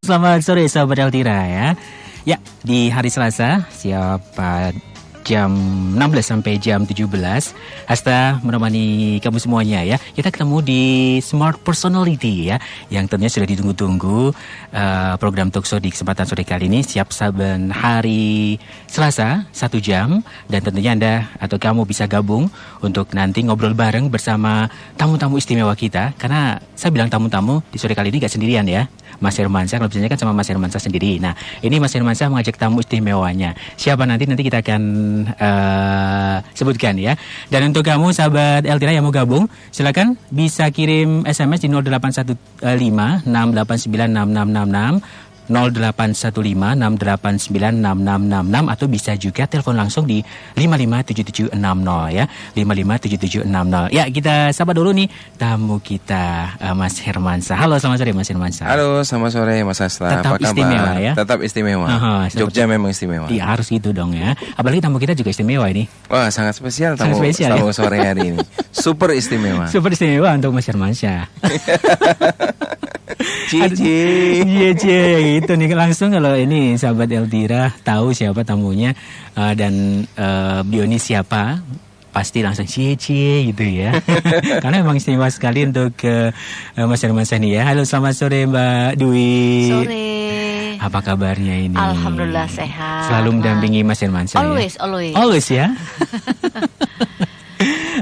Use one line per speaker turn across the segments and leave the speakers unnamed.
Selamat sore sahabat Eltira ya. Ya, di hari Selasa siapa jam 16 sampai jam 17 Hasta menemani kamu semuanya ya. Kita ketemu di Smart Personality ya, yang tentunya sudah ditunggu-tunggu. Program talkshow di kesempatan sore kali ini siap saben hari Selasa 1 jam. Dan tentunya Anda atau kamu bisa gabung untuk nanti ngobrol bareng bersama tamu-tamu istimewa kita. Karena saya bilang tamu-tamu di sore kali ini gak sendirian ya, Mas Hermansyah, kalau biasanya kan sama Mas Hermansyah sendiri. Nah, ini Mas Hermansyah mengajak tamu istimewanya. Siapa nanti kita akan sebutkan ya. Dan untuk kamu sahabat Eltira yang mau gabung, silakan bisa kirim SMS di 0815 689 6666 0815-689-6666 atau bisa juga telepon langsung di 557760 ya, 557760. Ya, kita sapa dulu nih tamu kita, Mas Hermansyah. Halo, selamat sore Mas Hermansyah.
Halo, selamat sore Mas Asla.
Tetap
apa
istimewa
kabar?
Ya.
Tetap istimewa. Jogja memang istimewa.
Iya, harus gitu dong ya. Apalagi tamu kita juga istimewa ini.
Wah, sangat spesial tamu
ya?
sore hari ini. Super istimewa.
Super istimewa untuk Mas Hermansyah.
Cici.
Iya, itu nih langsung kalau ini sahabat Eltira tahu siapa tamunya dan beliau ini siapa, pasti langsung cie gitu ya. Karena memang istimewa sekali untuk Mas Hermansyah nih ya. Halo, selamat sore Mbak Dwi.
Sore.
Apa kabarnya ini?
Alhamdulillah sehat.
Selalu mendampingi Mas Hermansyah
always,
ya?
Always.
Always ya.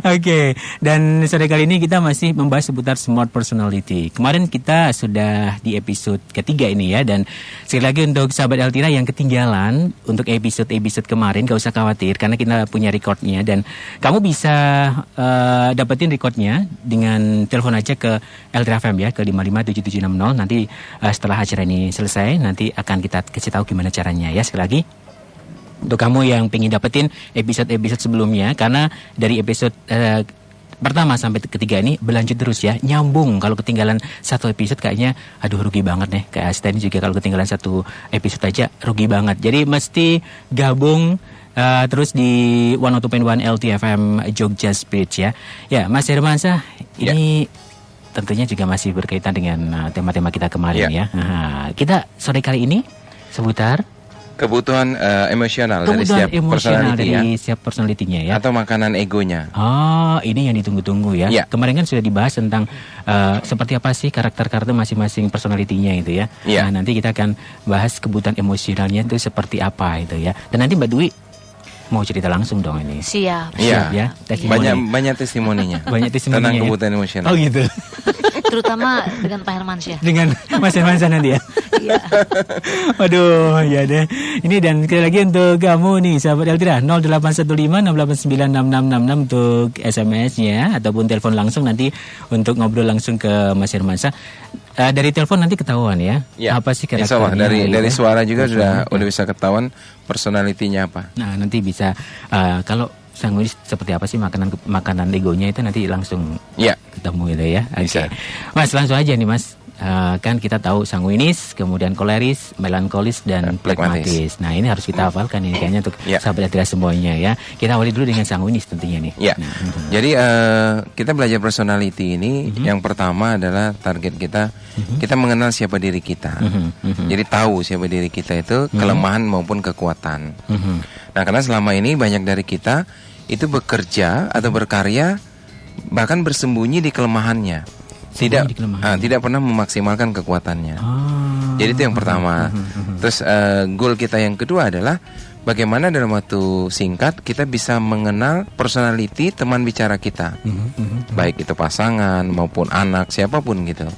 Oke, dan sore kali ini kita masih membahas seputar Smart Personality. Kemarin kita sudah di episode ketiga ini ya. Dan sekali lagi untuk sahabat Eltira yang ketinggalan untuk episode kemarin, gak usah khawatir karena kita punya recordnya. Dan kamu bisa dapetin recordnya dengan telepon aja ke Eltira FM ya, ke 557760. Nanti setelah acara ini selesai, nanti akan kita kasih tahu gimana caranya ya. Sekali lagi, untuk kamu yang pengen dapetin episode sebelumnya, karena dari episode pertama sampai ketiga ini berlanjut terus ya, nyambung. Kalau ketinggalan satu episode kayaknya rugi banget nih. Kayak Asisten juga kalau ketinggalan satu episode aja rugi banget. Jadi mesti gabung terus di 102.1 LTFM Jogja Spirit ya. Ya, Mas Hermansyah, ini tentunya juga masih berkaitan dengan tema-tema kita kemarin ya. Nah, kita sore kali ini seputar
kebutuhan emosional dari setiap
personality-nya ya.
Atau makanan egonya.
Oh, ini yang ditunggu-tunggu ya. Kemarin kan sudah dibahas tentang seperti apa sih karakter-karakter masing-masing personality-nya itu ya. Nah, nanti kita akan bahas kebutuhan emosionalnya itu seperti apa itu ya. Dan nanti Mbak Dwi mau cerita langsung dong ini.
Siap
ya.
Banyak testimoninya.
Banyak testimoninya
tentang kebutuhan emosional.
Oh gitu.
Terutama dengan Pak Hermansyah.
Dengan Mas Hermansyah nanti ya.
Iya.
Waduh, ya deh. Ini dan sekali lagi untuk kamu nih sahabat Eltira, 0815 6896666 untuk SMS-nya ataupun telepon langsung nanti untuk ngobrol langsung ke Mas Hermansyah. Dari telepon nanti ketahuan ya. Apa sih karakternya?
Dari suara juga udah bisa ketahuan personalitinya apa.
Nah, nanti bisa kalau sanguinis seperti apa sih makanan legonya itu nanti langsung ketemu gitu ya. Oke. Mas, langsung aja nih Mas. Kan kita tahu sanguinis, kemudian koleris, melankolis dan pragmatis. Nah, ini harus kita hafalkan ini kayaknya untuk sahabat Eltira semuanya ya. Kita awali dulu dengan sanguinis tentunya nih.
Jadi kita belajar personality ini yang pertama adalah target kita mengenal siapa diri kita. Jadi tahu siapa diri kita itu kelemahan maupun kekuatan. Nah, karena selama ini banyak dari kita itu bekerja atau berkarya bahkan bersembunyi di kelemahannya. Tidak pernah memaksimalkan kekuatannya. Jadi itu yang pertama. Terus goal kita yang kedua adalah bagaimana dalam waktu singkat kita bisa mengenal personality teman bicara kita, baik itu pasangan maupun anak, siapapun gitu,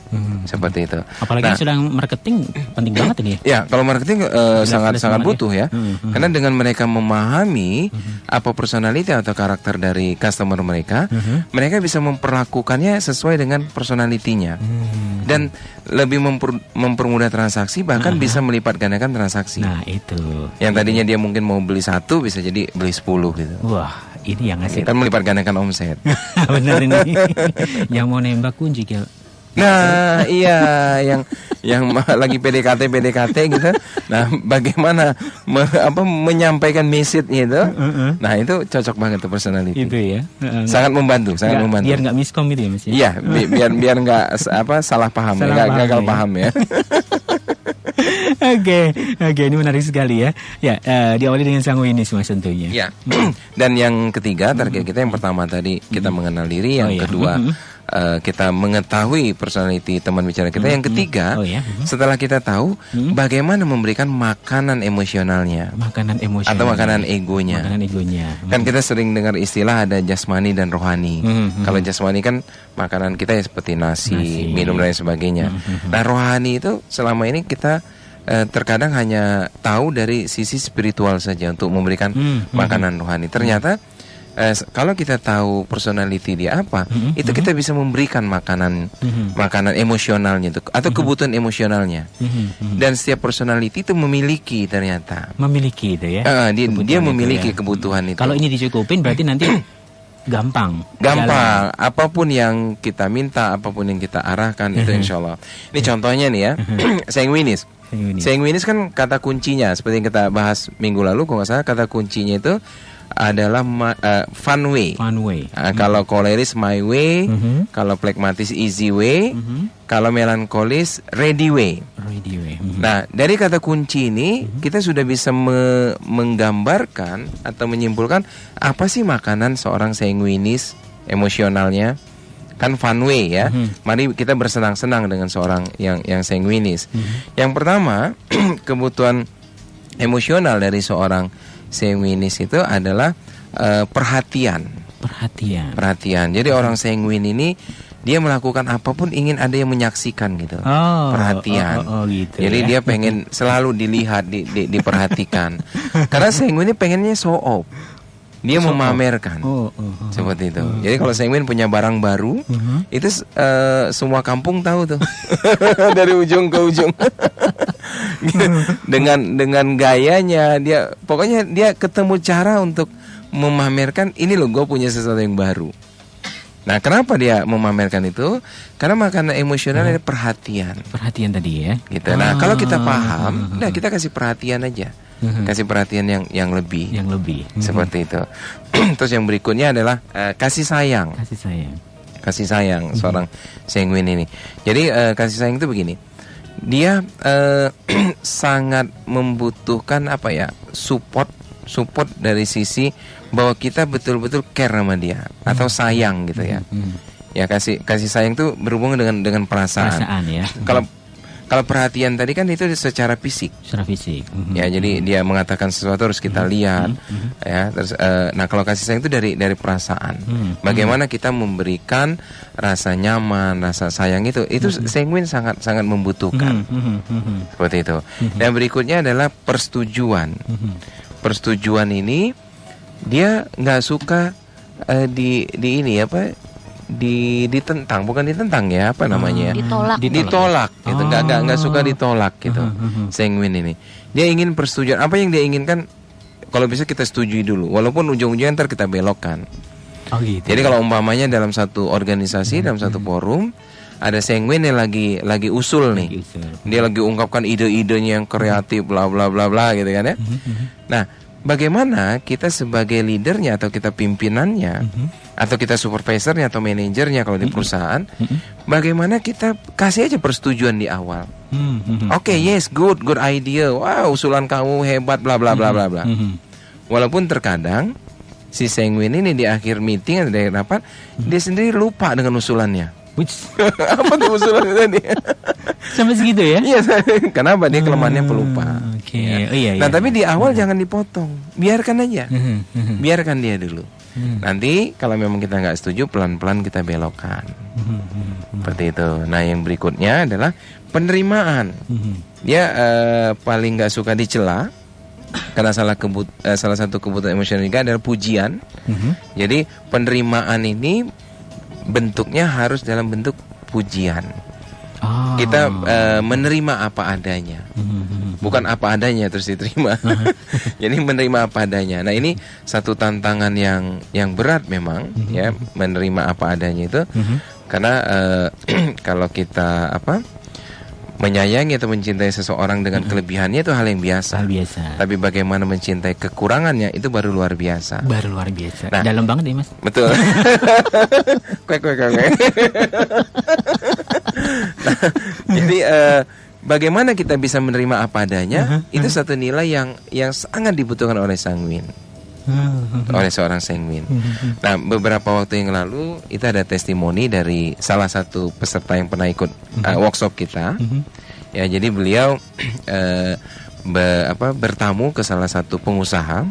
seperti itu.
Apalagi sedang marketing penting banget ini.
Ya, kalau marketing sangat butuh ya, karena dengan mereka memahami apa personality atau karakter dari customer mereka, mereka bisa memperlakukannya sesuai dengan personalitinya, dan lebih mempermudah transaksi, bahkan bisa melipat gandakan transaksi.
Nah, itu.
Yang tadinya dia mungkin mau beli 1 bisa jadi beli 10 gitu.
Wah, ini yang ngasih.
Kan melipat gandakan omset.
Benar ini. Yang mau nembak kunci ya.
Nah, iya, yang lagi PDKT gitu. Nah, bagaimana menyampaikan message-nya itu? Nah, itu cocok banget tuh personality.
Itu ya.
Sangat membantu.
Biar nggak miskom itu ya, Mas ya.
Iya, biar nggak salah paham, nggak gagal paham ya.
Oke, ini menarik sekali ya. Ya, diawali dengan sanguinis Mas tentunya.
Ya. Dan yang ketiga target kita yang pertama tadi kita mengenal diri, yang kedua kita mengetahui personality teman bicara kita, yang ketiga setelah kita tahu bagaimana memberikan makanan emosionalnya, atau makanan egonya. Kan kita sering dengar istilah ada jasmani dan rohani. Kalau jasmani kan makanan kita ya seperti nasi, minum dan lain sebagainya. Nah, rohani itu selama ini kita terkadang hanya tahu dari sisi spiritual saja untuk memberikan makanan rohani. Ternyata kalau kita tahu personality dia apa, itu kita bisa memberikan makanan emosionalnya itu, atau kebutuhan emosionalnya. Dan setiap personality itu memiliki ternyata.
Memiliki itu ya.
Dia memiliki kebutuhan itu.
Kalau ini dicukupin berarti nanti gampang.
Apapun yang kita minta, apapun yang kita arahkan itu insya Allah. Ini contohnya nih ya, sanguinis. Sanguinis kan kata kuncinya seperti yang kita bahas minggu lalu, kalau nggak salah kata kuncinya itu adalah fun way. Kalau koleris my way, kalau phlegmatis easy way, kalau melankolis ready way. Nah, dari kata kunci ini kita sudah bisa menggambarkan atau menyimpulkan apa sih makanan seorang sanguinis emosionalnya. Kan fun way ya. Mari kita bersenang-senang dengan seorang yang sanguinis. Yang pertama, kebutuhan emosional dari seorang sanguinis itu adalah perhatian. Jadi orang sanguin ini dia melakukan apapun ingin ada yang menyaksikan gitu. Perhatian.
Gitu.
Jadi dia pengen selalu dilihat, diperhatikan. Karena sanguin ini pengennya show off. Dia memamerkan. Seperti itu. Jadi kalau sanguin punya barang baru, itu semua kampung tahu tuh. Dari ujung ke ujung. dengan gayanya dia, pokoknya dia ketemu cara untuk memamerkan, ini loh gue punya sesuatu yang baru. Nah, kenapa dia memamerkan itu? Karena makanan emosional ada perhatian
tadi ya
gitu. Nah, kalau kita paham, nah kita kasih perhatian aja. Kasih perhatian yang lebih. Seperti itu. Terus yang berikutnya adalah kasih sayang seorang sanguin ini. Jadi kasih sayang itu begini. Dia sangat membutuhkan support dari sisi bahwa kita betul-betul care sama dia atau sayang gitu ya. Ya, kasih sayang itu berhubungan dengan perasaan
ya.
Kalau perhatian tadi kan itu secara fisik. Ya, jadi dia mengatakan sesuatu harus kita lihat. Ya, terus nah kalau kasih sayang itu dari perasaan. Bagaimana kita memberikan rasa nyaman, rasa sayang itu sanguin sangat membutuhkan. Seperti itu. Dan berikutnya adalah persetujuan. Persetujuan ini dia nggak suka ditentang, bukan ditentang ya, apa namanya? Ditolak gitu. Nggak suka ditolak gitu. Sanguin ini. Dia ingin persetujuan. Apa yang dia inginkan, kalau bisa kita setujui dulu, walaupun ujung-ujungnya ntar kita belokkan.
Gitu.
Jadi kalau umpamanya dalam satu organisasi, dalam satu forum, ada sanguin yang lagi usul nih. Dia lagi ungkapkan ide-idenya yang kreatif, bla bla bla bla gitu kan ya. Nah, bagaimana kita sebagai leadernya atau kita pimpinannya atau kita supervisornya atau manajernya kalau di perusahaan, bagaimana kita kasih aja persetujuan di awal. Oke, yes, good idea. Wow, usulan kamu hebat, bla bla bla bla bla. Walaupun terkadang si sanguin ini di akhir meeting atau di akhir rapat, dia sendiri lupa dengan usulannya. Apa tuh usulannya tadi?
Sampai segitu ya?
Iya, kenapa dia kelemahannya pelupa.
Iya.
Nah, tapi di awal jangan dipotong, biarkan aja, biarkan dia dulu. Nanti kalau memang kita nggak setuju, pelan-pelan kita belokkan. Seperti itu. Nah, yang berikutnya adalah penerimaan. Dia paling nggak suka dicela. Karena salah satu kebutuhan emosional juga adalah pujian. Jadi penerimaan ini bentuknya harus dalam bentuk pujian. Kita menerima apa adanya, bukan apa adanya terus diterima. Jadi menerima apa adanya. Nah, ini satu tantangan yang berat memang, ya, menerima apa adanya itu. Karena kalau kita menyayangi atau mencintai seseorang dengan kelebihannya itu hal yang biasa. Tapi bagaimana mencintai kekurangannya itu baru luar biasa.
Nah, dalam banget ya, Mas.
Betul. Kuek. Nah, jadi bagaimana kita bisa menerima apa adanya, itu satu nilai yang sangat dibutuhkan oleh sanguin. Oleh seorang sanguin. Nah, beberapa waktu yang lalu itu ada testimoni dari salah satu peserta yang pernah ikut workshop kita. Ya, jadi beliau bertamu ke salah satu pengusaha.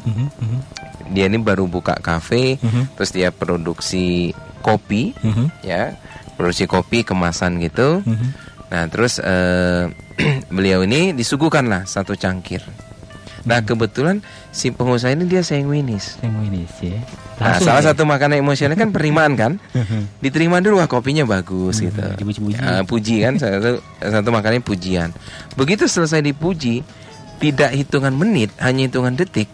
Dia ini baru buka kafe, terus dia produksi kopi, ya, produksi kopi kemasan gitu. Nah, terus beliau ini disuguhkanlah satu cangkir. Nah, kebetulan si pengusaha ini dia sanguinis.
Sanguinis ya.
Nah, salah satu makanan emosional kan penerimaan kan. Diterima dulu, wah kopinya bagus gitu.
Dipuji-puji.
Puji kan, satu makanan pujian. Begitu selesai dipuji, tidak hitungan menit, hanya hitungan detik.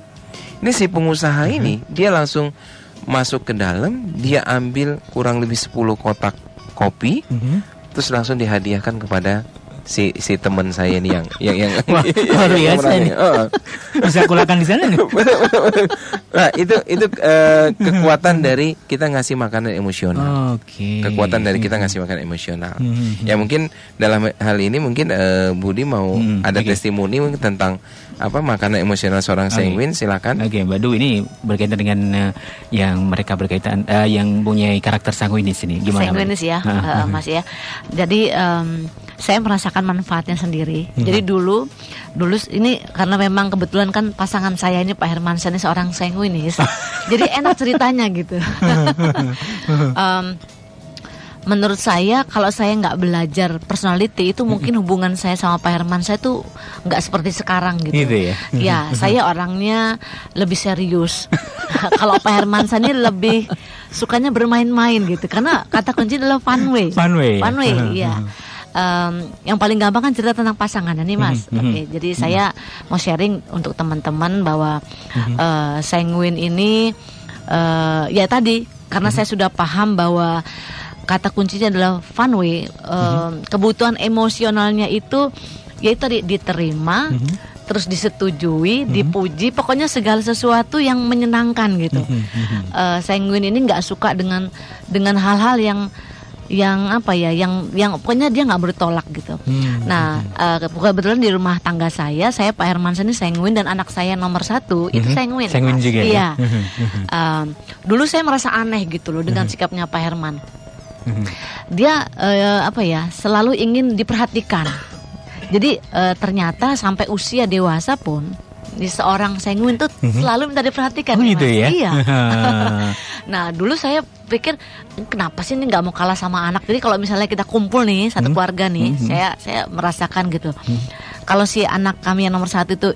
Ini si pengusaha ini dia langsung masuk ke dalam, dia ambil kurang lebih 10 kotak kopi, terus langsung dihadiahkan kepada si teman saya ini yang
wah, luar biasa ini. Bisa kulakan di sana nih.
Nah, itu kekuatan dari kita ngasih makanan emosional. Kekuatan dari kita ngasih makanan emosional. Ya, mungkin dalam hal ini mungkin Budi mau ada testimoni tentang apa makanan emosional seorang sanguin, silakan.
Mbak Du, ini berkaitan dengan yang mereka berkaitan yang punya karakter sanguinis ini. Gimana?
Sanguinis ya, Mas ya. Jadi saya merasakan manfaatnya sendiri. Jadi dulu ini karena memang kebetulan kan pasangan saya ini Pak Hermansyah ini seorang sanguinis. Jadi enak ceritanya gitu. Menurut saya kalau saya nggak belajar personality itu mungkin hubungan saya sama Pak Hermansyah itu nggak seperti sekarang gitu.
Gitu ya?
Ya, saya orangnya lebih serius. Kalau Pak Hermansyah ini lebih sukanya bermain-main gitu. Karena kata kunci adalah fun way.
Fun way,
iya. Yang paling gampang kan cerita tentang pasangan nih Mas. Oke, jadi saya mau sharing untuk teman-teman bahwa sanguin ini ya tadi karena saya sudah paham bahwa kata kuncinya adalah fun way. Kebutuhan emosionalnya itu yaitu diterima, terus disetujui, dipuji, pokoknya segala sesuatu yang menyenangkan gitu. Sanguin ini nggak suka dengan hal-hal yang apa ya, yang pokoknya dia nggak bertolak gitu. Nah, kebetulan di rumah tangga saya Pak Hermansyah ini sanguin dan anak saya nomor 1 itu sanguin.
Sanguin juga.
Iya. Dulu saya merasa aneh gitu loh dengan sikapnya Pak Herman. Dia selalu ingin diperhatikan. Jadi ternyata sampai usia dewasa pun seorang sanguin tuh selalu minta diperhatikan.
Gitu ya?
Iya. Nah, dulu saya pikir kenapa sih ini nggak mau kalah sama anak. Jadi kalau misalnya kita kumpul nih satu keluarga nih, saya merasakan gitu. Kalau si anak kami yang nomor 1 itu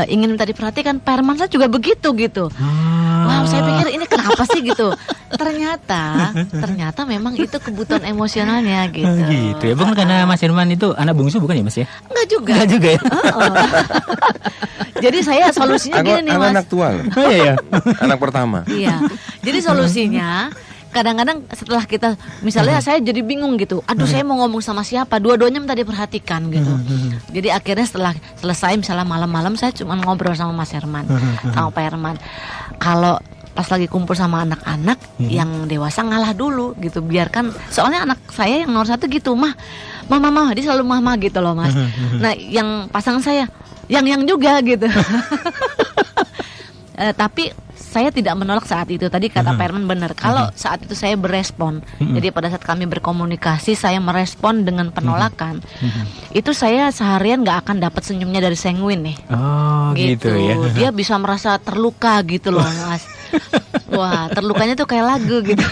ingin minta diperhatikan, Pak Hermansyah juga begitu gitu. Wow, saya pikir ini kenapa sih gitu. Ternyata memang itu kebutuhan emosionalnya gitu.
Gitu ya. Bukan karena Mas Herman itu anak bungsu bukan ya Mas ya?
Enggak juga.
Enggak juga ya.
Jadi saya solusinya gini nih Mas.
Anak tua.
Oh iya.
Anak pertama.
Iya. Jadi solusinya kadang-kadang setelah kita misalnya saya jadi bingung gitu. Aduh, saya mau ngomong sama siapa? Dua-duanya minta diperhatikan gitu. Jadi akhirnya setelah selesai misalnya malam-malam saya cuma ngobrol sama Mas Herman, sama Pak Herman. Kalau pas lagi kumpul sama anak-anak yang dewasa ngalah dulu gitu. Biarkan, soalnya anak saya yang nomor 1 gitu, mah dia selalu mah gitu loh Mas. Nah, yang pasangan saya yang juga gitu. Tapi saya tidak menolak saat itu. Tadi kata Pak Herman benar. Kalau saat itu saya berespon, jadi pada saat kami berkomunikasi saya merespon dengan penolakan, itu saya seharian nggak akan dapat senyumnya dari sanguin nih.
Oh gitu ya.
Dia bisa merasa terluka gitu loh Mas. Wah, terlukanya tuh kayak lagu gitu.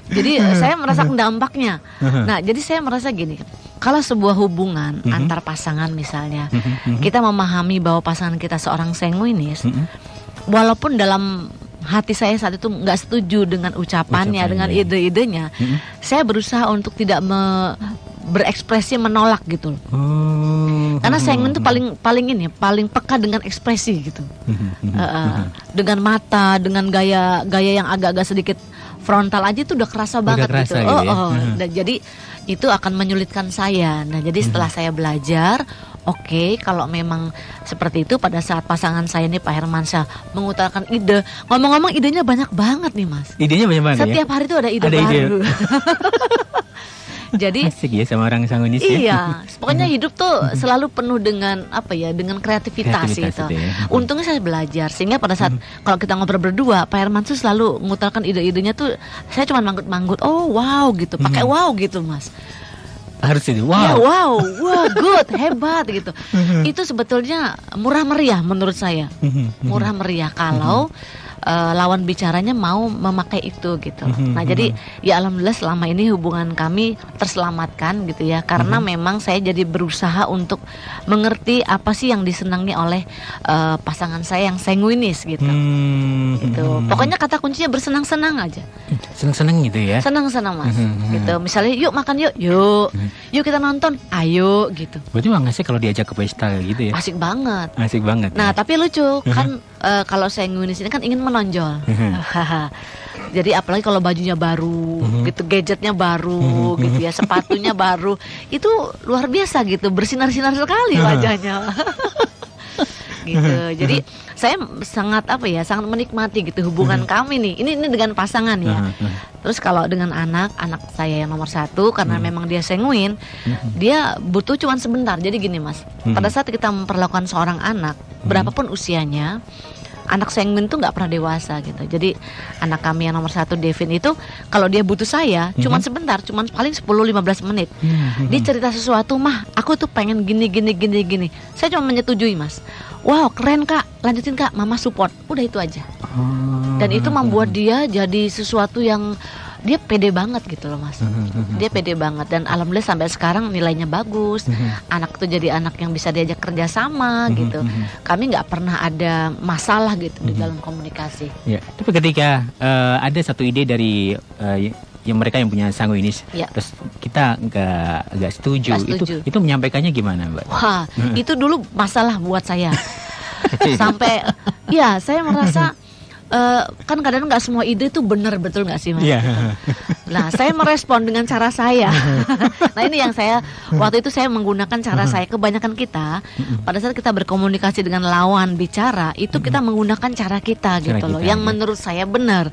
Jadi saya merasakan dampaknya. Nah, jadi saya merasa gini, kalau sebuah hubungan antar pasangan misalnya, kita memahami bahwa pasangan kita seorang sanguinis, walaupun dalam hati saya saat itu nggak setuju dengan ucapannya, dengan ide-idenya, saya berusaha untuk tidak berekspresi menolak gitu loh. Karena sanguin itu paling peka dengan ekspresi gitu. Dengan mata, dengan gaya yang agak-agak sedikit frontal aja itu udah kerasa banget gitu. Dan jadi itu akan menyulitkan saya. Nah, jadi setelah saya belajar, oke, kalau memang seperti itu pada saat pasangan saya nih Pak Hermansyah mengutarakan ide, ngomong-ngomong idenya banyak banget nih Mas.
Idenya banyak banget.
Setiap hari itu ada ide baru. Jadi
asik ya sama orang sanguinis ya.
iya, pokoknya hidup tuh selalu penuh dengan apa ya, dengan kreativitas gitu.
itu ya.
Untungnya saya belajar sehingga pada saat kalau kita ngobrol berdua, Pak Herman tuh selalu mengutarakan ide-idenya tuh saya cuma manggut-manggut. Oh wow gitu, pakai wow gitu Mas.
Harus itu.
Ya,
Wow.
wah good, hebat gitu. Itu sebetulnya murah meriah menurut saya. Murah meriah kalau lawan bicaranya mau memakai itu gitu. Nah jadi ya alhamdulillah selama ini hubungan kami terselamatkan gitu ya, karena memang saya jadi berusaha untuk mengerti apa sih yang disenangi oleh pasangan saya yang sanguinis gitu. Gitu. Pokoknya kata kuncinya bersenang-senang aja.
Seneng-seneng gitu ya.
Senang-senang Mas. Gitu. Misalnya yuk makan yuk. Yuk kita nonton. Ayo gitu.
Berarti Bang Asik kalau diajak ke pesta gitu ya.
Asik banget.
Asik banget.
Nah,
ya.
tapi lucu kan kalau sanguinis ini kan ingin menonjol. Jadi apalagi kalau bajunya baru, gitu, gadgetnya baru, gitu ya, sepatunya baru, itu luar biasa gitu, bersinar-sinar sekali wajahnya. Gitu. Jadi saya sangat sangat menikmati gitu hubungan kami nih. Ini dengan pasangan ya. Terus kalau dengan anak saya yang nomor 1 karena memang dia sanguin, dia butuh cuman sebentar. Jadi gini Mas, pada saat kita memperlakukan seorang anak, berapapun usianya, anak sanguin tuh nggak pernah dewasa gitu. Jadi anak kami yang nomor 1 Devin itu kalau dia butuh saya cuman sebentar, cuman paling 10-15 menit. Dia cerita sesuatu, mah aku tuh pengen gini. Saya cuma menyetujui Mas. Wow keren Kak, lanjutin Kak, Mama support. Udah itu aja. Dan itu membuat dia jadi sesuatu yang dia pede banget gitu loh Mas. Dia pede banget dan alhamdulillah sampai sekarang nilainya bagus. Anak tuh jadi anak yang bisa diajak kerja sama gitu. Kami nggak pernah ada masalah gitu di dalam komunikasi.
Ya, tapi ketika ada satu ide dari yang mereka yang punya sanguinis, terus kita nggak setuju. Itu menyampaikannya gimana Mbak?
Wah, itu dulu masalah buat saya. Sampai ya saya merasa kan kadang nggak semua ide itu benar, betul nggak sih Mas?
Yeah.
Nah saya merespon dengan cara saya. Nah ini yang saya waktu itu saya menggunakan cara saya. Kebanyakan kita pada saat kita berkomunikasi dengan lawan bicara itu kita menggunakan cara kita gitu loh, yang menurut saya benar.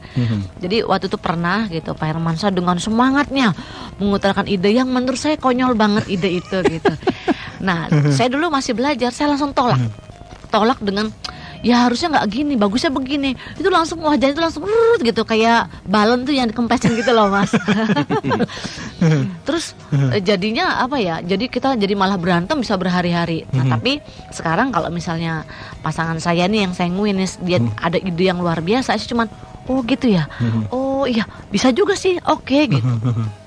Jadi waktu itu pernah gitu Pak Hermansyah dengan semangatnya mengutarakan ide yang menurut saya konyol banget ide itu gitu. Nah saya dulu masih belajar, saya langsung tolak dengan ya harusnya nggak gini, bagusnya begini. Itu langsung wajahnya itu langsung gitu kayak balon tuh yang dikempesin gitu loh Mas. Terus jadinya apa ya? Jadi kita jadi malah berantem bisa berhari-hari. Nah tapi sekarang kalau misalnya pasangan saya nih yang sanguinis, dia ada ide yang luar biasa, saya cuman oh gitu ya. Oh iya bisa juga sih. Oke gitu.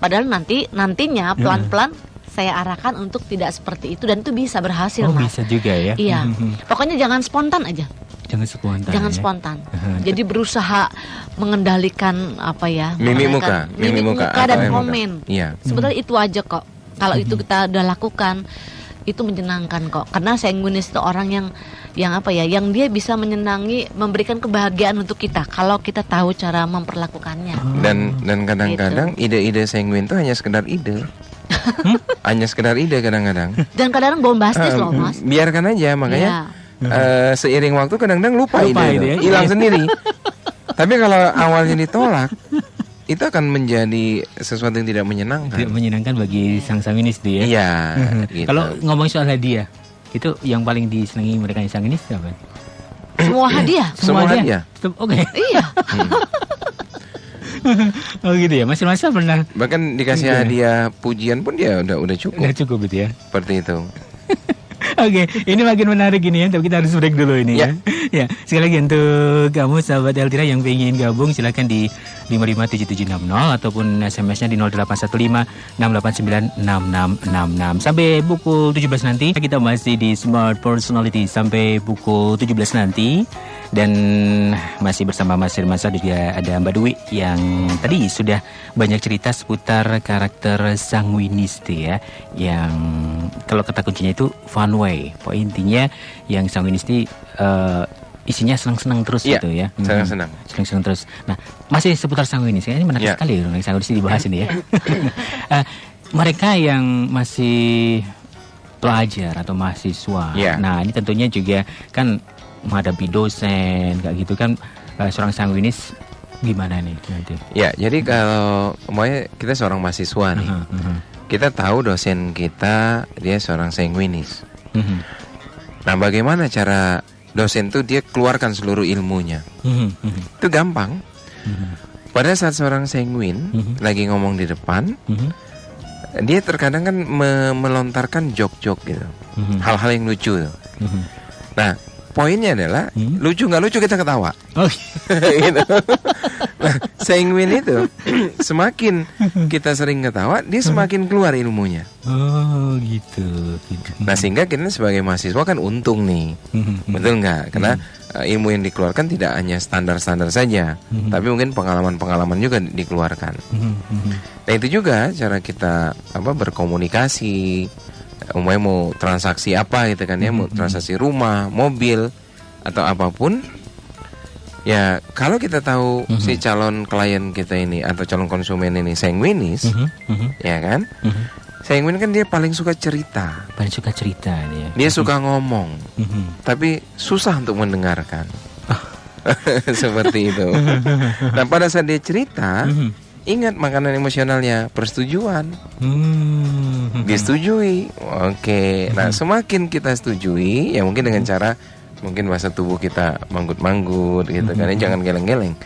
Padahal nantinya pelan-pelan saya arahkan untuk tidak seperti itu dan itu bisa berhasil Mas.
Bisa juga ya.
Iya. Pokoknya jangan spontan aja. Jangan spontan. Jadi berusaha mengendalikan apa ya?
Mimik muka
dan komen.
Iya.
Sebetulnya itu aja kok. Kalau itu kita udah lakukan, itu menyenangkan kok. Karena sanguinis itu orang yang apa ya? Yang dia bisa menyenangi, memberikan kebahagiaan untuk kita kalau kita tahu cara memperlakukannya.
Dan kadang-kadang ide-ide sanguin itu hanya sekedar ide. Hanya sekedar ide kadang-kadang. Dan
kadang-kadang bombastis loh Mas.
Biarkan aja, makanya seiring waktu kadang-kadang lupa ide, hilang sendiri. Tapi kalau awalnya ditolak, itu akan menjadi sesuatu yang tidak menyenangkan.
Tidak menyenangkan bagi sang sanguinis itu ya.
Iya. Gitu.
Kalau ngomong soal hadiah, itu yang paling disenangi mereka yang sanguinis apa?
Semua hadiah.
Semua hadiah.
Oke. Iya.
Oh gitu ya, Mas pernah.
Bahkan dikasih hadiah pujian pun dia udah cukup.
Udah cukup gitu ya.
Seperti itu.
Oke, ini makin menarik ini ya, tapi kita harus break dulu ini ya. Ya, sekali lagi untuk kamu sahabat Eltira yang pengen gabung silakan di 557760 ataupun SMS-nya di 0815 689 6666. Sampai pukul 17 nanti kita masih di Smart Personality sampai pukul 17 nanti. Dan masih bersama Mas Hermansyah dan juga ada Mbak Dwi yang tadi sudah banyak cerita seputar karakter sanguinis ya, yang kalau kata kuncinya itu fun way. Intinya yang sanguinis ini isinya senang-senang terus gitu ya. Senang-senang terus. Nah, masih seputar sanguinis ini menarik sekali yang sanguinis dibahas ini ya. Mereka yang masih pelajar atau mahasiswa. Nah, ini tentunya juga kan menghadapi dosen kayak gitu kan, seorang sanguinis gimana nih nanti?
Ya, jadi kalau kita seorang mahasiswa nih. kita tahu dosen kita dia seorang sanguinis. Nah, bagaimana cara dosen tuh dia keluarkan seluruh ilmunya? Itu gampang. Pada saat seorang sanguin lagi ngomong di depan, dia terkadang kan melontarkan jok-jok gitu, hal-hal yang lucu. Nah, poinnya adalah lucu nggak lucu kita ketawa. Gitu. Nah, sanguin itu semakin kita sering ketawa, dia semakin keluar ilmunya.
Oh gitu.
Nah, sehingga kita sebagai mahasiswa kan untung nih, betul nggak? Karena ilmu yang dikeluarkan tidak hanya standar-standar saja, tapi mungkin pengalaman-pengalaman juga dikeluarkan. Nah, itu juga cara kita berkomunikasi. Umumnya mau transaksi apa gitu kan ya, mau transaksi rumah, mobil atau apapun. Ya, kalau kita tahu si calon klien kita ini atau calon konsumen ini sanguinis, ya kan? Sanguin kan dia paling suka cerita.
Paling suka cerita dia.
Dia suka ngomong, tapi susah untuk mendengarkan. Seperti itu. Nah, pada saat dia cerita, ingat makanan emosionalnya, persetujuan. Disetujui. Oke. Nah, semakin kita setujui, ya mungkin dengan cara mungkin bahasa tubuh kita manggut-manggut gitu kan, jangan geleng-geleng.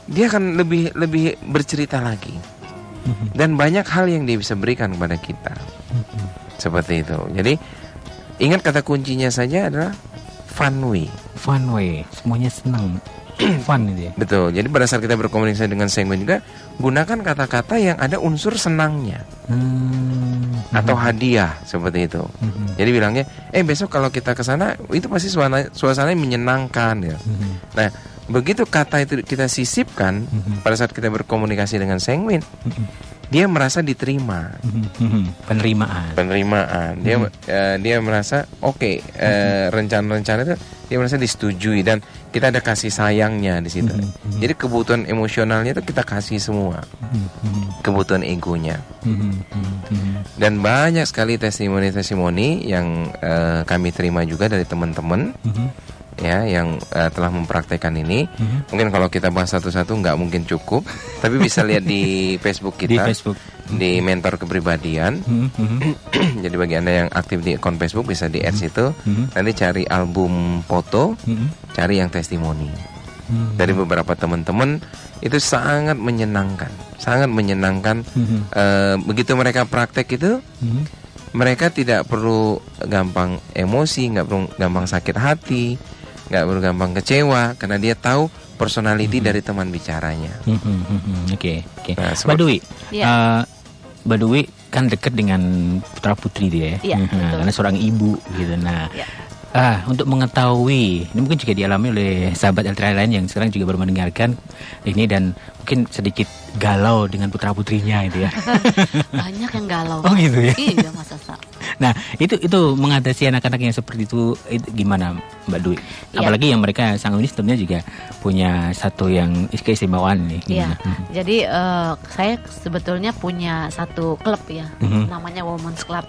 Dia akan lebih bercerita lagi. Dan banyak hal yang dia bisa berikan kepada kita. Seperti itu. Jadi ingat kata kuncinya saja adalah fun way.
Fun way. Semuanya senang. Fun itu ya.
Betul. Jadi pada saat kita berkomunikasi dengan sanguin juga, gunakan kata-kata yang ada unsur senangnya. Atau hadiah seperti itu. Jadi bilangnya, besok kalau kita ke sana itu pasti suasananya menyenangkan ya. Nah, begitu kata itu kita sisipkan pada saat kita berkomunikasi dengan sanguin, dia merasa diterima. Penerimaan. Dia merasa oke, rencana-rencana itu dia merasa disetujui dan kita ada kasih sayangnya di situ. Jadi kebutuhan emosionalnya itu kita kasih semua. Kebutuhan egonya. Dan banyak sekali testimoni-testimoni yang kami terima juga dari teman-teman ya yang telah mempraktekkan ini. Mungkin kalau kita bahas satu-satu nggak mungkin cukup, tapi bisa lihat di Facebook kita, di Mentor Kepribadian. Jadi bagi Anda yang aktif di akun Facebook bisa di add situ. Nanti cari album foto, cari yang testimoni. Dari beberapa teman-teman itu sangat menyenangkan, begitu mereka praktek itu, mereka tidak perlu gampang emosi, nggak perlu gampang sakit hati, nggak perlu gampang kecewa, karena dia tahu personality dari teman bicaranya.
Oke.
Nah,
Mbak Dwi kan dekat dengan putra putri dia ya, karena seorang ibu gitu. Nah, untuk mengetahui, ini mungkin juga dialami oleh sahabat Eltira lain yang sekarang juga baru mendengarkan ini dan mungkin sedikit galau dengan putra putrinya itu ya.
Banyak yang galau.
Oh gitu ya.
Iya, Mas Asa.
Nah, itu mengatasi anak-anak yang seperti itu gimana Mbak Dwi? Apalagi yang mereka sanguinis tentunya juga punya satu yang keistimewaan nih.
Iya. Jadi saya sebetulnya punya satu klub ya, namanya Women's Club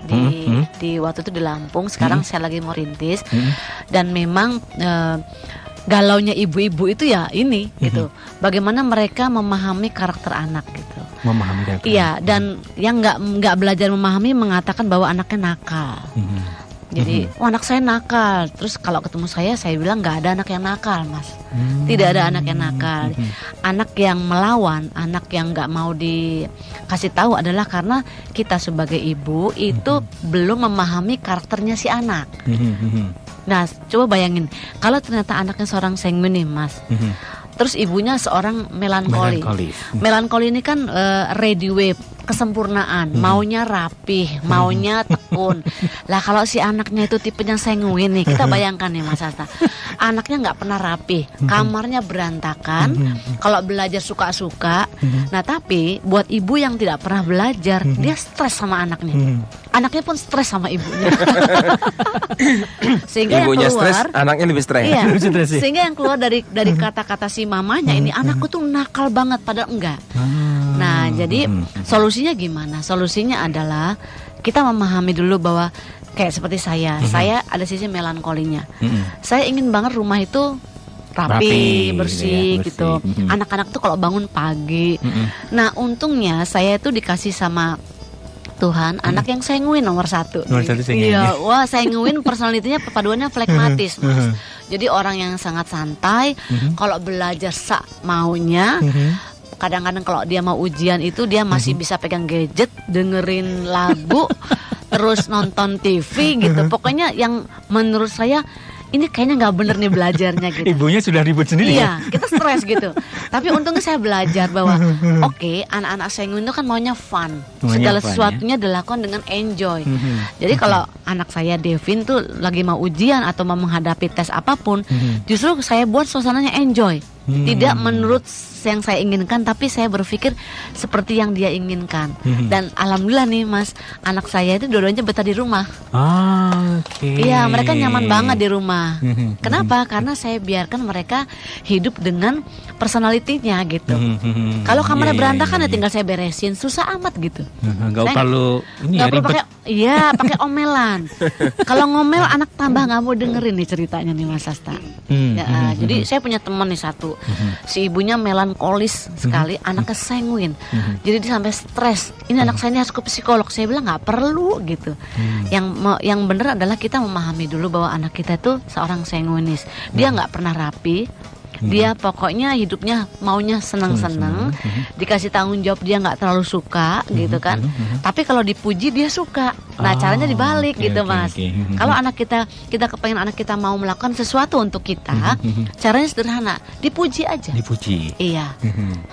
di waktu itu di Lampung. Sekarang saya lagi mau rintis dan memang galaunya ibu-ibu itu ya ini gitu. Bagaimana mereka memahami karakter anak gitu.
Memahami karakter.
Iya, dan yang nggak belajar memahami mengatakan bahwa anaknya nakal. Jadi, anak saya nakal. Terus kalau ketemu saya bilang nggak ada anak yang nakal, Mas. Tidak ada anak yang nakal. Anak yang melawan, anak yang nggak mau dikasih tahu adalah karena kita sebagai ibu itu belum memahami karakternya si anak. Nah, coba bayangin kalau ternyata anaknya seorang sanguin nih, Mas. Terus ibunya seorang melankoli. Melankoli ini kan ready way, kesempurnaan, maunya rapih, maunya tekun. Lah kalau si anaknya itu tipenya sanguin nih, kita bayangkan nih Mas Asta. Anaknya nggak pernah rapih, kamarnya berantakan. Kalau belajar suka-suka. Nah tapi buat ibu yang tidak pernah belajar, dia stres sama anaknya. Anaknya pun stres sama ibunya. Sehingga
ibunya
yang keluar,
stres, anaknya lebih stres.
Iya, sehingga yang keluar dari kata-kata si mamanya ini, anakku tuh nakal banget, padahal enggak. Nah, jadi solusinya gimana? Solusinya adalah kita memahami dulu bahwa kayak seperti saya ada sisi melankolinya. Saya ingin banget rumah itu rapi, bersih
gitu
gitu.
ya,
Anak-anak tuh kalau bangun pagi. Nah, untungnya saya tuh dikasih sama Tuhan anak yang sanguin nomor 1.
Nomor 1 sanguin.
Iya, wah sanguin personalitinya perpaduannya flekmatis, Mas. Jadi orang yang sangat santai, kalau belajar maunya. Kadang-kadang kalau dia mau ujian itu dia masih bisa pegang gadget, dengerin lagu, terus nonton TV gitu. Pokoknya yang menurut saya ini kayaknya nggak bener nih belajarnya gitu.
Ibunya sudah ribut sendiri ya?
Iya, kita stres gitu. Tapi untungnya saya belajar bahwa oke, anak-anak sanguin itu kan maunya fun. Segala sesuatunya dilakukan dengan enjoy. Jadi kalau anak saya Devin tuh lagi mau ujian atau mau menghadapi tes apapun, justru saya buat suasananya enjoy. Tidak menurut yang saya inginkan, tapi saya berpikir seperti yang dia inginkan. Dan alhamdulillah nih Mas, anak saya itu dua-duanya betah di rumah.
Oke.
Iya, mereka nyaman banget di rumah. Kenapa? Karena saya biarkan mereka hidup dengan personalitinya gitu. Kalau kamarnya berantakan ya tinggal saya beresin, susah amat gitu.
Gak perlu ini
nggak
ya,
perlu
ribet.
pakai omelan. Kalau ngomel anak tambah nggak mau dengerin nih ceritanya nih Mas Asta. Jadi saya punya teman nih satu, si ibunya melankolis sekali, anaknya sanguin. Jadi dia sampai stres. Ini anak saya ini harus ke psikolog. Saya bilang nggak perlu gitu. Yang benar adalah kita memahami dulu bahwa anak kita itu seorang sanguinis. Dia nggak pernah rapi. Dia pokoknya hidupnya maunya senang-senang, dikasih tanggung jawab dia nggak terlalu suka gitu kan. Tapi kalau dipuji dia suka. Nah caranya dibalik gitu Mas. Kalau anak kita kepengen anak kita mau melakukan sesuatu untuk kita, caranya sederhana, dipuji aja.
Dipuji.
Iya,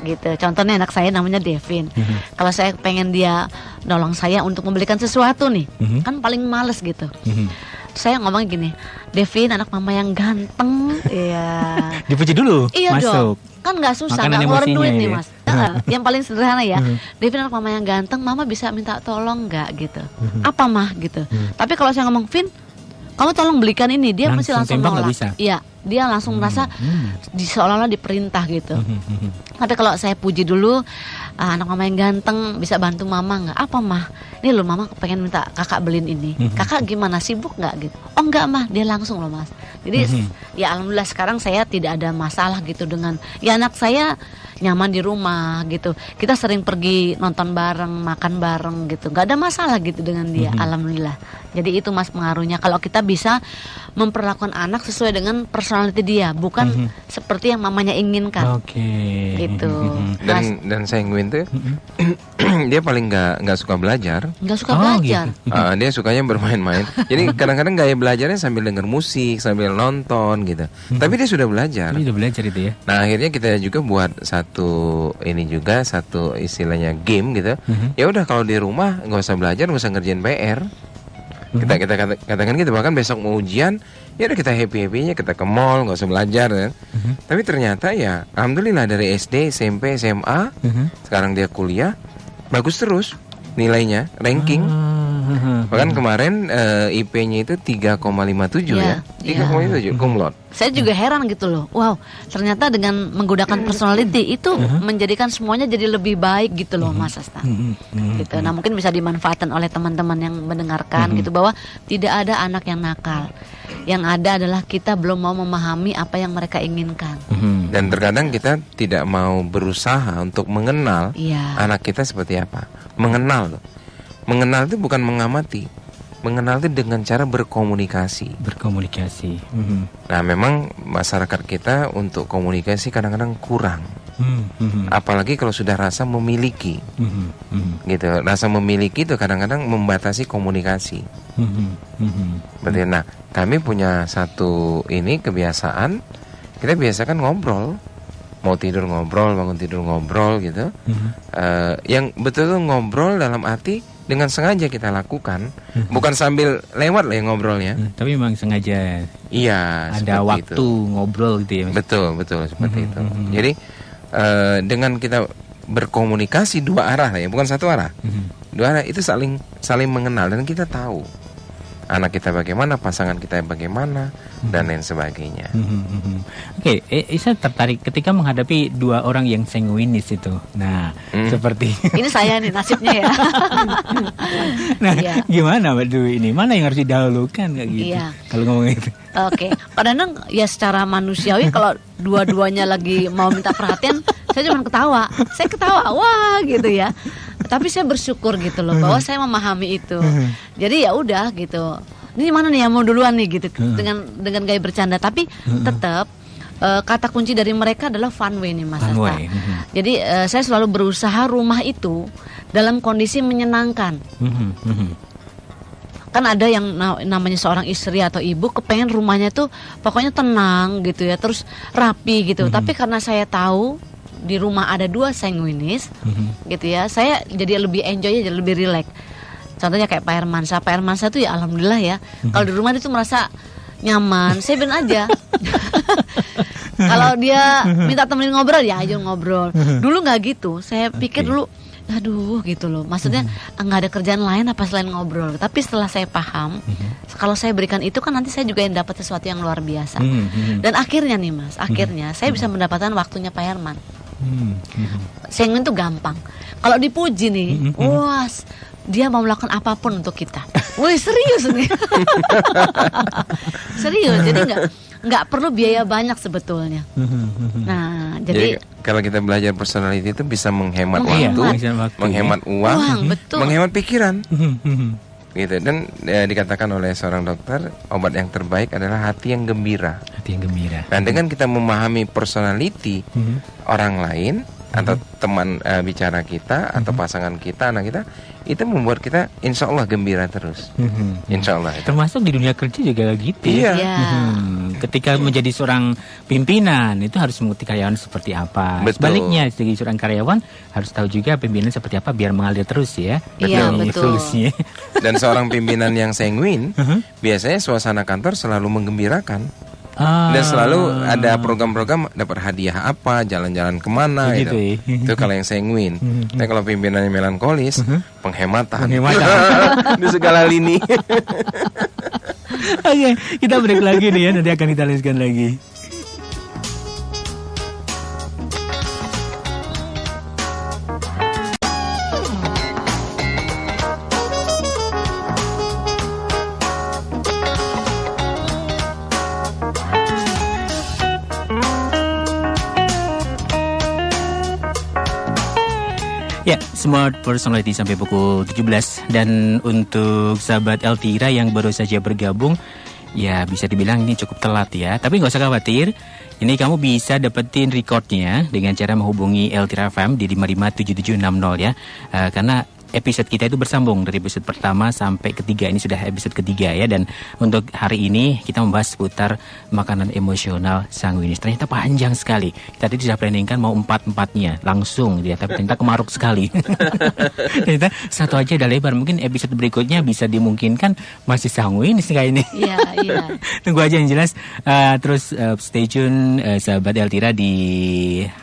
gitu. Contohnya anak saya namanya Devin. Kalau saya pengen dia nolong saya untuk membelikan sesuatu nih, kan paling males gitu. Saya ngomong gini, Devin anak mama yang ganteng. Iya.
Dipuji dulu.
Iya
masuk.
dong. Kan nggak susah,
Makanan
nggak ngeluarin duit
emosinya
nih
ya.
Mas. Yang paling sederhana ya, Devin anak mama yang ganteng, mama bisa minta tolong nggak gitu? Apa mah gitu? Tapi kalau saya ngomong, Vin, kamu tolong belikan ini, dia pasti langsung
tembak nggak
nolak.
bisa.
Iya, dia langsung merasa seolah-olah diperintah gitu. Tapi kalau saya puji dulu, anak mama yang ganteng bisa bantu mama nggak? Apa mah? Nih loh mama pengen minta kakak beliin ini. Kakak gimana, sibuk nggak gitu? Oh nggak mah, dia langsung loh Mas. Jadi ya alhamdulillah sekarang saya tidak ada masalah gitu dengan ya anak saya nyaman di rumah gitu. Kita sering pergi nonton bareng, makan bareng gitu. Nggak ada masalah gitu dengan dia, alhamdulillah. Jadi itu Mas pengaruhnya. Kalau kita bisa memperlakukan anak sesuai dengan personality dia, bukan seperti yang mamanya inginkan.
Oke.
Gitu. Mas,
Dan sanguin tuh dia paling nggak suka belajar.
nggak suka belajar.
Dia sukanya bermain-main. Jadi kadang-kadang gaya belajarnya sambil denger musik, sambil nonton gitu. Tapi dia sudah belajar.
Ini udah belajar itu ya.
Nah akhirnya kita juga buat satu istilahnya game gitu. Ya udah kalau di rumah nggak usah belajar, nggak usah ngerjain PR. Kita katakan gitu, bahkan besok mau ujian, ya udah kita happy-happynya kita ke mall, nggak usah belajar kan. Tapi ternyata ya alhamdulillah dari SD, SMP, SMA, sekarang dia kuliah, bagus terus nilainya, ranking. Bahkan kemarin IP-nya itu 3,57 ya. 3,57 cum laude.
Saya juga heran gitu loh. Wow, ternyata dengan menggunakan personality itu menjadikan semuanya jadi lebih baik gitu loh Mas Asta. Gitu. Nah, mungkin bisa dimanfaatkan oleh teman-teman yang mendengarkan gitu bahwa tidak ada anak yang nakal. Yang ada adalah kita belum mau memahami apa yang mereka inginkan.
Dan terkadang kita tidak mau berusaha untuk mengenal anak kita seperti apa. Mengenal itu bukan mengamati. Mengenal itu dengan cara berkomunikasi. Nah memang masyarakat kita untuk komunikasi kadang-kadang kurang. Apalagi kalau sudah rasa memiliki. Gitu. Rasa memiliki itu kadang-kadang membatasi komunikasi. Berarti, nah kami punya satu kebiasaan. Kita biasakan ngobrol. Mau tidur ngobrol, bangun tidur ngobrol gitu. Yang betul ngobrol dalam arti dengan sengaja kita lakukan, bukan sambil lewat lah yang ngobrolnya.
Tapi memang sengaja.
Iya.
Ada waktu itu. Ngobrol gitu ya.
Betul seperti itu. Jadi dengan kita berkomunikasi dua arah lah ya, bukan satu arah. Dua arah itu saling mengenal dan kita tahu anak kita bagaimana, pasangan kita bagaimana, dan lain sebagainya.
Oke, saya tertarik ketika menghadapi dua orang yang sanguinis itu. Nah, seperti
ini saya nih nasibnya ya.
Nah, gimana Mbak Dwi ini? Mana yang harus didahulukan kayak gitu? Kalau ngomong itu.
Oke, kadang-kadang ya secara manusiawi kalau dua-duanya lagi mau minta perhatian, saya cuma ketawa. Saya ketawa, wah gitu ya. Tapi saya bersyukur gitu loh bahwa saya memahami itu. Jadi ya udah gitu. Ini mana nih yang mau duluan nih gitu dengan gaya bercanda. Tapi tetap kata kunci dari mereka adalah fun way nih Mas Asta. Jadi saya selalu berusaha rumah itu dalam kondisi menyenangkan. Kan ada yang namanya seorang istri atau ibu kepengen rumahnya tuh pokoknya tenang gitu ya, terus rapi gitu. Tapi karena saya tahu di rumah ada 2 sanguinis gitu ya, saya jadi lebih enjoy, jadi lebih relax. Contohnya kayak Pak Hermansyah. Pak Hermansyah tuh ya alhamdulillah ya, kalau di rumah itu merasa nyaman, saya ben aja. Kalau dia minta temenin ngobrol ya ayo ngobrol. Dulu nggak gitu, saya pikir dulu aduh gitu loh, maksudnya nggak ada kerjaan lain apa selain ngobrol. Tapi setelah saya paham, kalau saya berikan itu kan nanti saya juga yang dapat sesuatu yang luar biasa. Dan akhirnya nih Mas, akhirnya saya bisa mendapatkan waktunya Pak Herman. Sanguin itu gampang. Kalau dipuji nih, wah dia mau melakukan apapun untuk kita. Wih serius nih. Serius, jadi nggak perlu biaya banyak sebetulnya. Nah, jadi
kalau kita belajar personality itu bisa menghemat waktu, menghemat uang,
betul.
menghemat pikiran. Gitu. Dan dikatakan oleh seorang dokter, obat yang terbaik adalah hati yang gembira.
Hati yang gembira.
Nah, dengan kita memahami personality orang lain atau teman bicara kita atau pasangan kita, anak kita, itu membuat kita insya Allah gembira terus. Insya Allah.
Termasuk di dunia kerja juga gitu.
Iya.
Ketika menjadi seorang pimpinan itu harus mengerti karyawan seperti apa.
Betul.
Sebaliknya sebagai seorang karyawan harus tahu juga pimpinan seperti apa biar mengalir terus ya.
Iya, betul.
Solusinya.
Dan seorang pimpinan yang sanguin biasanya suasana kantor selalu menggembirakan. Dan selalu ada program-program dapat hadiah apa, jalan-jalan kemana
gitu.
Itu kalau yang sanguin. Tapi kalau pimpinannya melankolis, penghematan. Di segala lini.
Oke, kita break lagi nih ya, nanti akan kita lanjutkan lagi. Ya, Smart Personality sampai pukul 17. Dan untuk sahabat Eltira yang baru saja bergabung, ya bisa dibilang ini cukup telat ya. Tapi nggak usah khawatir, ini kamu bisa dapetin recordnya dengan cara menghubungi Eltira FM di 557760 ya. Karena episode kita itu bersambung dari episode pertama sampai ketiga. Ini sudah episode ketiga ya. Dan untuk hari ini kita membahas seputar makanan emosional sanguinis. Ternyata panjang sekali. Kita tadi sudah planningkan mau 4-4-nya langsung ya, tapi ternyata kemaruk sekali. Ternyata satu aja udah lebar. Mungkin episode berikutnya bisa dimungkinkan masih sanguinis kayak ini.
Iya.
Tunggu aja yang jelas. Terus stay tune sahabat Eltira di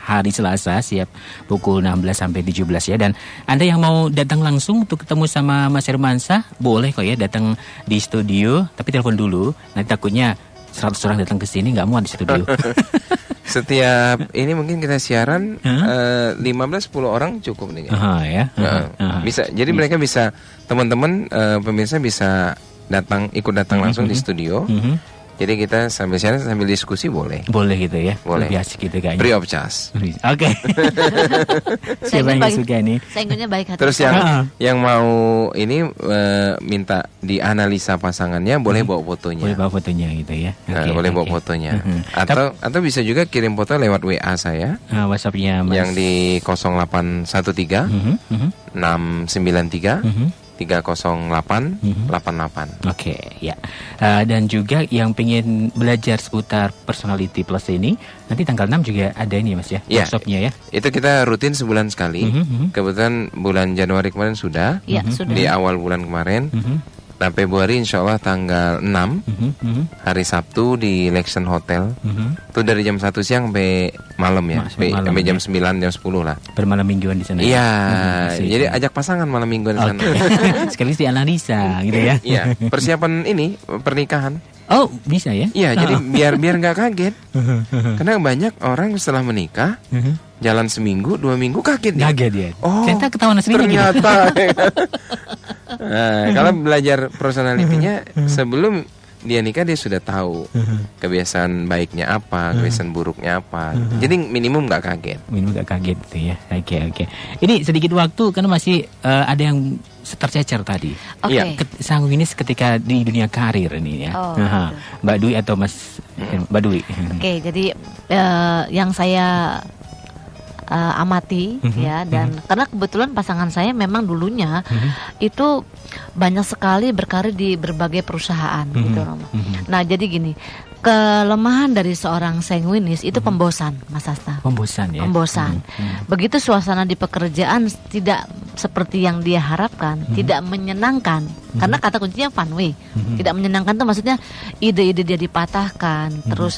hari Selasa siap pukul 16 sampai 17 ya. Dan Anda yang mau datang langsung untuk ketemu sama Mas Hermansyah, boleh kok ya datang di studio, tapi telepon dulu. Nanti takutnya 100 orang datang ke sini nggak mau di studio.
Setiap ini mungkin kita siaran 15-10 orang cukup nih. Bisa. Jadi mereka bisa, teman-teman pemirsa bisa ikut datang langsung di studio. Jadi kita sambil siaran sambil diskusi boleh.
Boleh gitu ya.
Boleh.
Lebih asik gitu kayaknya.
Free of charge.
Oke. Siapa yang suka nih?
Saingannya baik hati.
Terus yang mau ini minta dianalisa pasangannya boleh bawa fotonya.
Boleh bawa fotonya gitu ya.
Boleh bawa fotonya. Atau bisa juga kirim foto lewat WA saya.
WhatsApp-nya Mas.
Yang di 0813 693 30888.
Oke, ya. Dan juga yang pengen belajar seputar personality plus ini, nanti tanggal 6 juga ada ini Mas ya, workshopnya ya.
Itu kita rutin sebulan sekali. Kebetulan bulan Januari kemarin sudah.
Sudah.
Di awal bulan kemarin. Nah, Februari insya Allah tanggal 6 hari Sabtu di Lexion Hotel. Itu dari jam 1 siang sampai malam ya, sampai jam 9, jam 10 lah.
Bermalam mingguan di sana.
Iya, jadi ajak pasangan malam mingguan di sana.
Sekaligus dianalisa gitu ya.
Iya, persiapan ini pernikahan.
Oh, bisa ya?
Iya, jadi biar nggak kaget. Karena banyak orang setelah menikah jalan seminggu, 2 minggu kaget dia.
Kaget dia.
Oh,
ternyata ketahuan aslinya
ternyata. Nah, kalau belajar personality-nya sebelum dia nikah dia sudah tahu kebiasaan baiknya apa, kebiasaan buruknya apa. Jadi minimum nggak kaget.
Minimum nggak kaget gitu ya. Oke. Ini sedikit waktu karena masih ada yang tercecer tadi.
Oke.
Iya.
Sanguinis ketika di dunia karir ini ya.
Oh,
Mbak Dwi atau Mas Mbak Dwi.
Oke, jadi yang saya amati ya, dan karena kebetulan pasangan saya memang dulunya itu banyak sekali berkarir di berbagai perusahaan gitu Romo. Nah, jadi gini, kelemahan dari seorang sanguinis itu pembosan, Mas Asta.
Pembosan ya.
Pembosan. Begitu suasana di pekerjaan tidak seperti yang dia harapkan, tidak menyenangkan. Karena kata kuncinya fun way. Tidak menyenangkan tuh maksudnya ide-ide dia dipatahkan, terus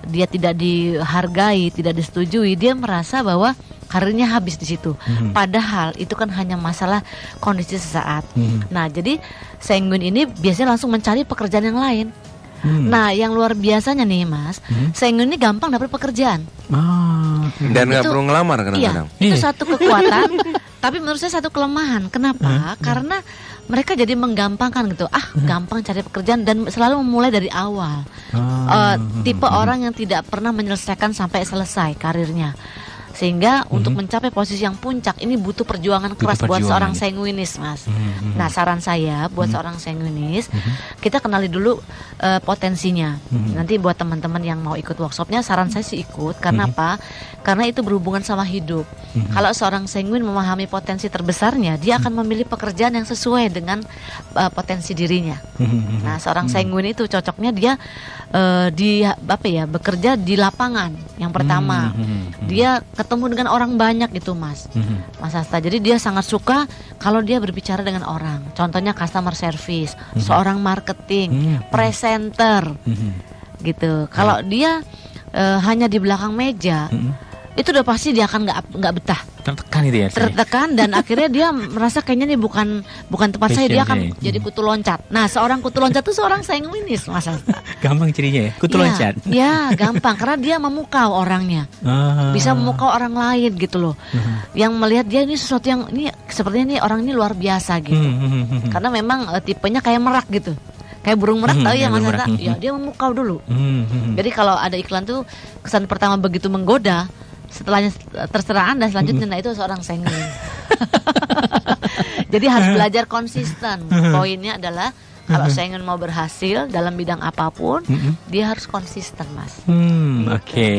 dia tidak dihargai, tidak disetujui, dia merasa bahwa karirnya habis di situ. Padahal itu kan hanya masalah kondisi sesaat. Nah, jadi sanguin ini biasanya langsung mencari pekerjaan yang lain. Nah, yang luar biasanya nih Mas, sanguin ini gampang dapat pekerjaan.
Dan nggak perlu ngelamar kadang-kadang.
Itu satu kekuatan, tapi menurut saya satu kelemahan. Kenapa? Karena mereka jadi menggampangkan gitu. Gampang cari pekerjaan dan selalu memulai dari awal. Tipe orang yang tidak pernah menyelesaikan sampai selesai karirnya. Sehingga untuk mencapai posisi yang puncak ini butuh perjuangan keras buat seorang sanguinis, Mas. Nah, saran saya buat seorang sanguinis, kita kenali dulu potensinya. Nanti buat teman-teman yang mau ikut workshopnya, saran saya sih ikut. Karena apa? Karena itu berhubungan sama hidup. Kalau seorang sanguin memahami potensi terbesarnya, dia akan memilih pekerjaan yang sesuai dengan potensi dirinya. Nah, seorang sanguin itu cocoknya dia bekerja di lapangan. Yang pertama, dia ketemu dengan orang banyak gitu, Mas Asta. Jadi dia sangat suka kalau dia berbicara dengan orang. Contohnya customer service, seorang marketing, presenter, gitu. Kalau dia hanya di belakang meja, itu udah pasti dia akan nggak betah.
Tertekan itu ya.
Tertekan dan akhirnya dia merasa kayaknya ini bukan tempat saya, dia akan jadi kutu loncat. Nah, seorang kutu loncat itu seorang sanguinis, Mas Asta.
Gampang cirinya ya, kutu loncat.
Ya, gampang karena dia memukau orangnya. Bisa memukau orang lain gitu loh. Yang melihat dia ini sesuatu yang ini sepertinya ini orang ini luar biasa gitu. Karena memang tipenya kayak merak gitu. Kayak burung merak tahu ya Mas Asta? Ya, dia memukau dulu. Jadi kalau ada iklan tuh kesan pertama begitu menggoda, setelahnya terserah Anda selanjutnya. Nah, itu seorang sanguin. Jadi harus belajar konsisten. Poinnya adalah kalau sanguin mau berhasil dalam bidang apapun, dia harus konsisten, Mas.
Oke.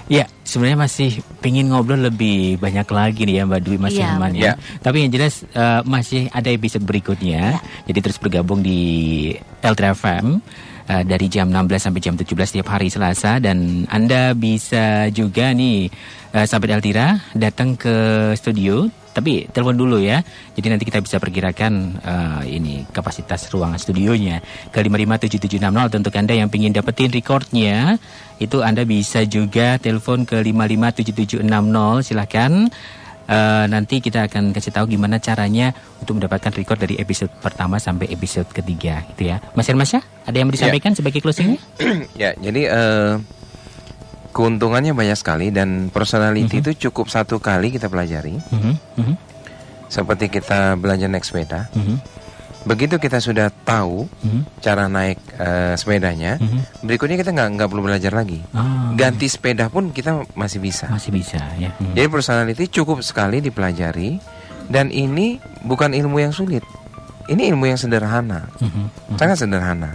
Ya, sebenarnya masih pingin ngobrol lebih banyak lagi nih ya Mbak Dwi, Mas Hilman ya. Tapi yang jelas masih ada episode berikutnya. Jadi terus bergabung di Eltira FM. Dari jam 16 sampai jam 17 setiap hari Selasa. Dan Anda bisa juga nih sahabat Eltira datang ke studio. Tapi telepon dulu ya. Jadi nanti kita bisa perkirakan ini kapasitas ruangan studionya ke 557760. Atau untuk Anda yang ingin dapetin recordnya, itu Anda bisa juga telepon ke 557760. Silakan. Nanti kita akan kasih tahu gimana caranya untuk mendapatkan record dari episode pertama sampai episode ketiga gitu ya. Mas Hermasya, ada yang mau disampaikan sebagai closingnya?
Ya, jadi keuntungannya banyak sekali dan personality itu cukup satu kali kita pelajari. Seperti kita belajar naik sepeda. Begitu kita sudah tahu cara naik sepedanya, berikutnya kita nggak perlu belajar lagi. Ganti sepeda pun kita masih bisa.
Masih bisa ya.
Jadi personality cukup sekali dipelajari, dan ini bukan ilmu yang sulit. Ini ilmu yang sederhana, sangat sederhana.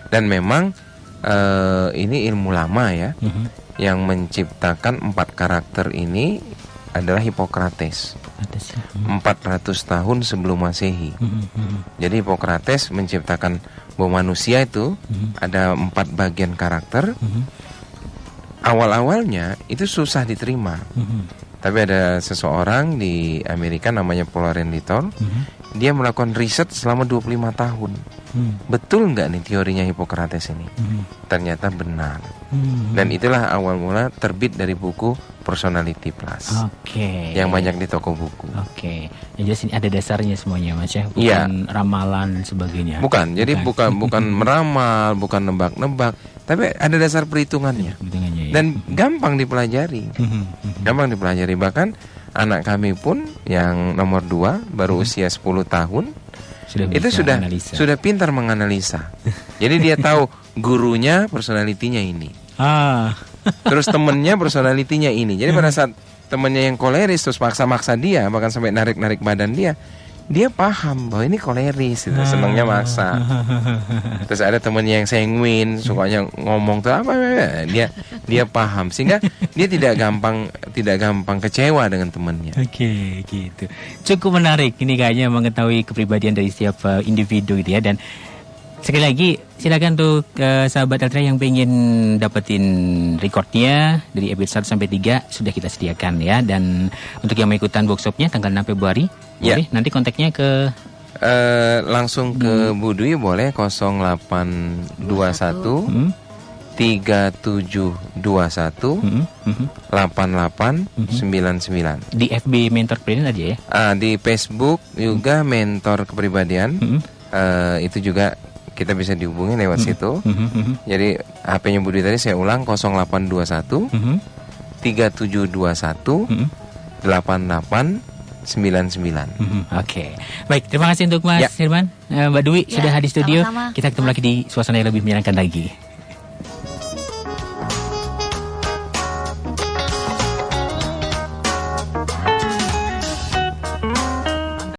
Dan memang ini ilmu lama ya. Yang menciptakan 4 karakter ini adalah Hippocrates. 400 tahun sebelum Masehi. Jadi Hippocrates menciptakan bahwa manusia itu ada 4 bagian karakter. Awal-awalnya itu susah diterima. Tapi ada seseorang di Amerika namanya Paul Renditor. Dia melakukan riset selama 25 tahun. Betul nggak nih teorinya Hippocrates ini? Ternyata benar. Dan itulah awal mula terbit dari buku Personality Plus. Yang banyak di toko buku.
Yang jelas ini ada dasarnya semuanya, Mas ya. Bukan ramalan dan sebagainya.
Bukan. Jadi bukan meramal, bukan nebak-nebak, tapi ada dasar perhitungannya. Dan gampang dipelajari. Gampang dipelajari. Bahkan anak kami pun yang nomor 2 baru usia 10 tahun, itu sudah pintar menganalisa. Jadi dia tahu gurunya personalitinya ini. Terus temennya personalitinya ini. Jadi pada saat temennya yang koleris terus maksa-maksa dia, bahkan sampai narik-narik badan dia paham bahwa ini koleris, gitu. Senangnya maksa. Terus ada temennya yang sanguin, sukanya ngomong tuh apa, dia paham, sehingga dia tidak gampang kecewa dengan temannya.
Oke, gitu. Cukup menarik ini kayaknya mengetahui kepribadian dari setiap individu gitu ya. Dan sekali lagi silakan untuk sahabat Altera yang pengen dapetin recordnya dari episode 1 sampai 3 sudah kita sediakan ya. Dan untuk yang mau ikutan workshopnya tanggal 6 Februari boleh nanti kontaknya ke
langsung ke Bu Dwi boleh 0821 3721 8899.
Di FB Mentor Kepribadian aja ya.
Di Facebook juga Mentor Kepribadian. Itu juga kita bisa dihubungi lewat situ. Jadi HP-nya Bu Dwi tadi saya ulang 0821 3721 8899.
Oke. Baik, terima kasih untuk Mas Herman, Mbak Dwi sudah hadir di studio.
Sama-sama.
Kita ketemu lagi di suasana yang lebih menyenangkan lagi.